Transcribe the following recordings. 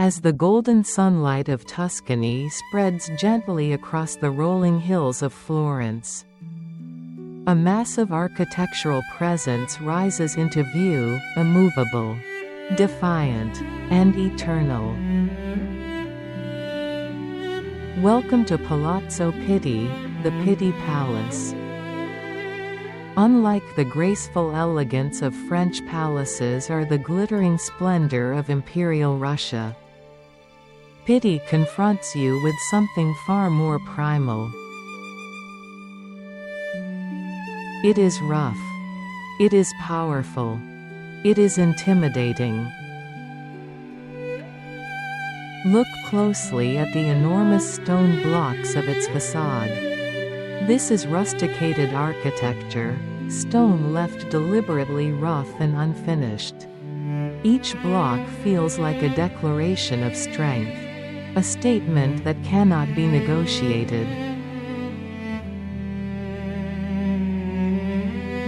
as the golden sunlight of Tuscany spreads gently across the rolling hills of Florence. A massive architectural presence rises into view, immovable, defiant, and eternal. Welcome to Palazzo Pitti, the Pitti Palace. Unlike the graceful elegance of French palaces or the glittering splendor of Imperial Russia, Pitti confronts you with something far more primal. It is rough. It is powerful. It is intimidating. Look closely at the enormous stone blocks of its facade. This is rusticated architecture, stone left deliberately rough and unfinished. Each block feels like a declaration of strength, a statement that cannot be negotiated.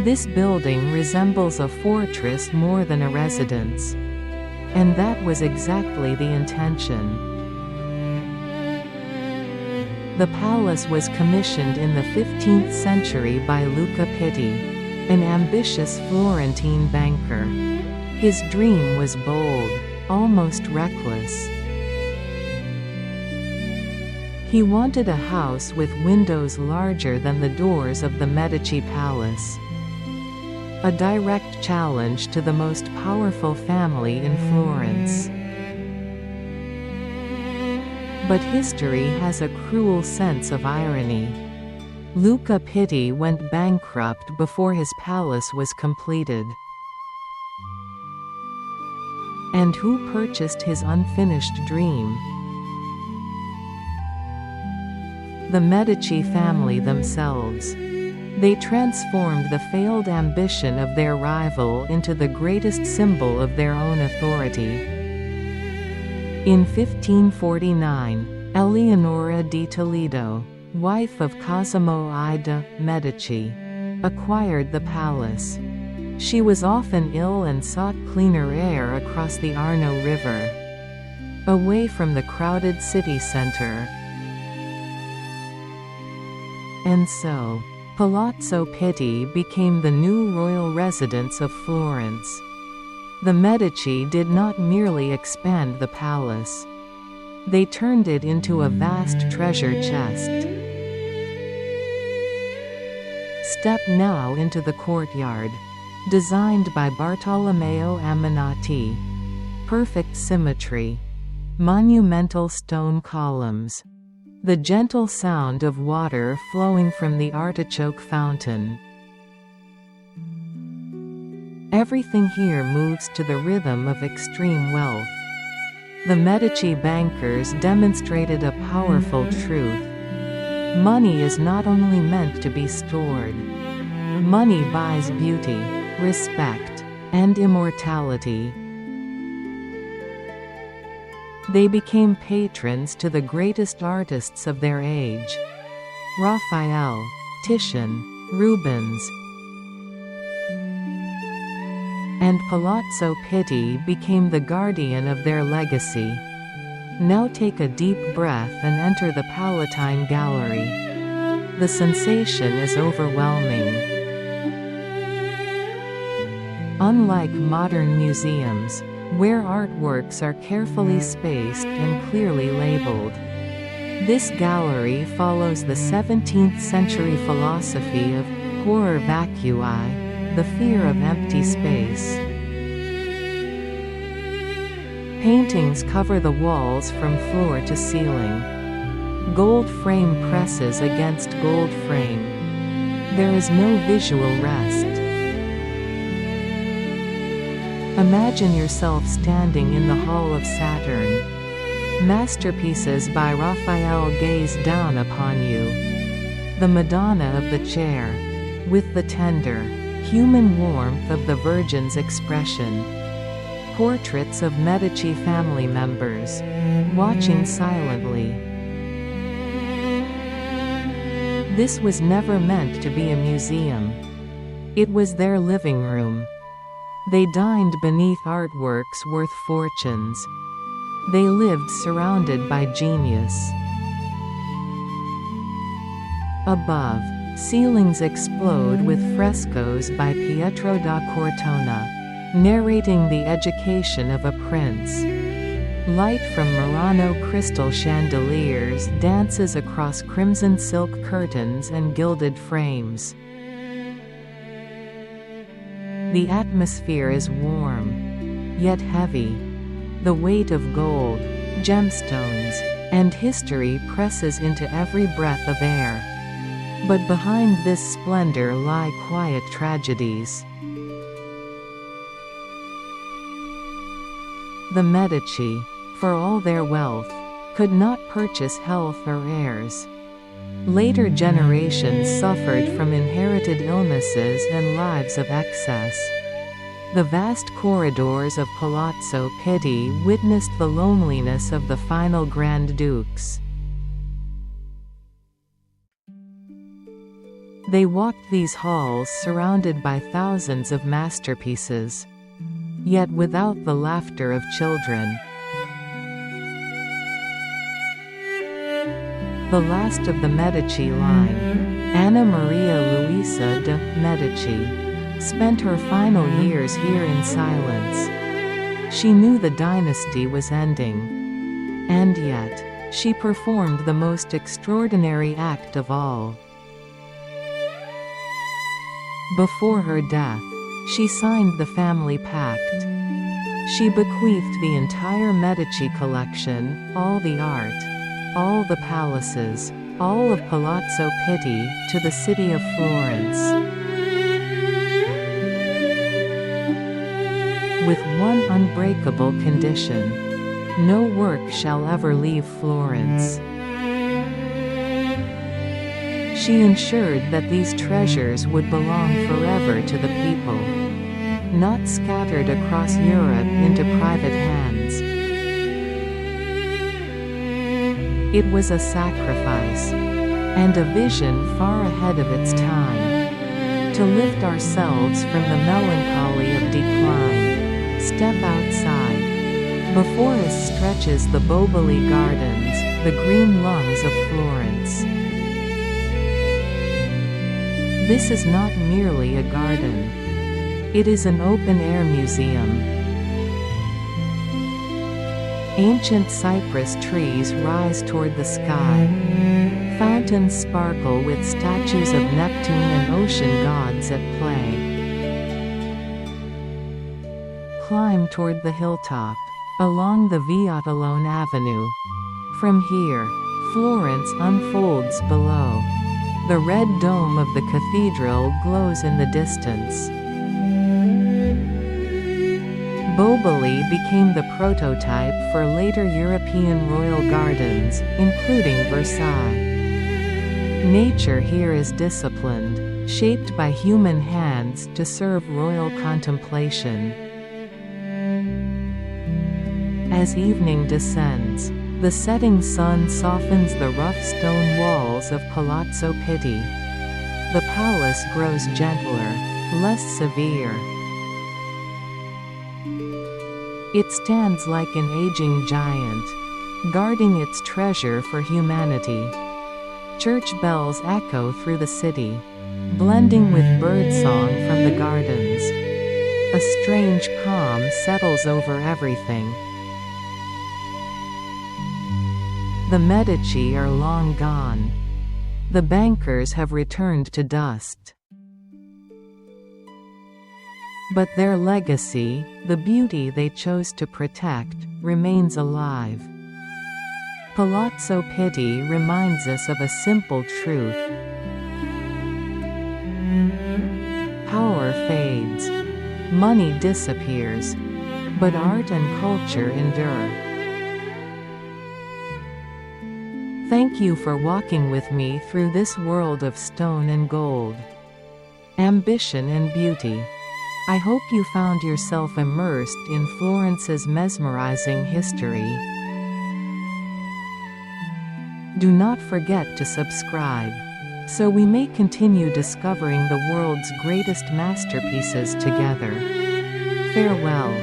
This building resembles a fortress more than a residence. And that was exactly the intention. The palace was commissioned in the 15th century by Luca Pitti, an ambitious Florentine banker. His dream was bold, almost reckless. He wanted a house with windows larger than the doors of the Medici Palace. A direct challenge to the most powerful family in Florence. But history has a cruel sense of irony. Luca Pitti went bankrupt before his palace was completed. And who purchased his unfinished dream? The Medici family themselves. They transformed the failed ambition of their rival into the greatest symbol of their own authority. In 1549, Eleonora di Toledo, wife of Cosimo I de' Medici, acquired the palace. She was often ill and sought cleaner air across the Arno River, away from the crowded city center. And so, Palazzo Pitti became the new royal residence of Florence. The Medici did not merely expand the palace. They turned it into a vast treasure chest. Step now into the courtyard. Designed by Bartolomeo Ammanati. Perfect symmetry. Monumental stone columns. The gentle sound of water flowing from the artichoke fountain. Everything here moves to the rhythm of extreme wealth. The Medici bankers demonstrated a powerful truth. Money is not only meant to be stored. Money buys beauty, respect, and immortality. They became patrons to the greatest artists of their age. Raphael, Titian, Rubens. And Palazzo Pitti became the guardian of their legacy. Now take a deep breath and enter the Palatine Gallery. The sensation is overwhelming. Unlike modern museums, where artworks are carefully spaced and clearly labeled, this gallery follows the 17th century philosophy of horror vacui, the fear of empty space. Paintings cover the walls from floor to ceiling. Gold frame presses against gold frame. There is no visual rest. Imagine yourself standing in the Hall of Saturn. Masterpieces by Raphael gaze down upon you. The Madonna of the chair, with the tender, human warmth of the Virgin's expression. Portraits of Medici family members, watching silently. This was never meant to be a museum. It was their living room. They dined beneath artworks worth fortunes. They lived surrounded by genius. Above, ceilings explode with frescoes by Pietro da Cortona, narrating the education of a prince. Light from Murano crystal chandeliers dances across crimson silk curtains and gilded frames. The atmosphere is warm, yet heavy. The weight of gold, gemstones, and history presses into every breath of air. But behind this splendor lie quiet tragedies. The Medici, for all their wealth, could not purchase health or heirs. Later generations suffered from inherited illnesses and lives of excess. The vast corridors of Palazzo Pitti witnessed the loneliness of the final Grand Dukes. They walked these halls surrounded by thousands of masterpieces, yet without the laughter of children. The last of the Medici line, Anna Maria Luisa de' Medici, spent her final years here in silence. She knew the dynasty was ending. And yet, she performed the most extraordinary act of all. Before her death, she signed the family pact. She bequeathed the entire Medici collection, all the art, all the palaces, all of Palazzo Pitti, to the city of Florence. With one unbreakable condition: no work shall ever leave Florence. She ensured that these treasures would belong forever to the people, not scattered across Europe into private hands. It was a sacrifice, and a vision far ahead of its time. To lift ourselves from the melancholy of decline, step outside. Before us stretches the Boboli Gardens, the green lungs of Florence. This is not merely a garden. It is an open-air museum. Ancient cypress trees rise toward the sky. Fountains sparkle with statues of Neptune and ocean gods at play. Climb toward the hilltop, along the Viatalone Avenue. From here, Florence unfolds below. The red dome of the cathedral glows in the distance. Boboli became the prototype for later European royal gardens, including Versailles. Nature here is disciplined, shaped by human hands to serve royal contemplation. As evening descends, the setting sun softens the rough stone walls of Palazzo Pitti. The palace grows gentler, less severe. It stands like an aging giant, guarding its treasure for humanity. Church bells echo through the city, blending with birdsong from the gardens. A strange calm settles over everything. The Medici are long gone. The bankers have returned to dust. But their legacy, the beauty they chose to protect, remains alive. Palazzo Pitti reminds us of a simple truth. Power fades. Money disappears. But art and culture endure. Thank you for walking with me through this world of stone and gold, ambition and beauty. I hope you found yourself immersed in Florence's mesmerizing history. Do not forget to subscribe, so we may continue discovering the world's greatest masterpieces together. Farewell,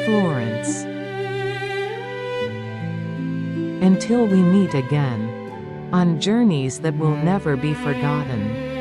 Florence. Until we meet again. On journeys that will never be forgotten.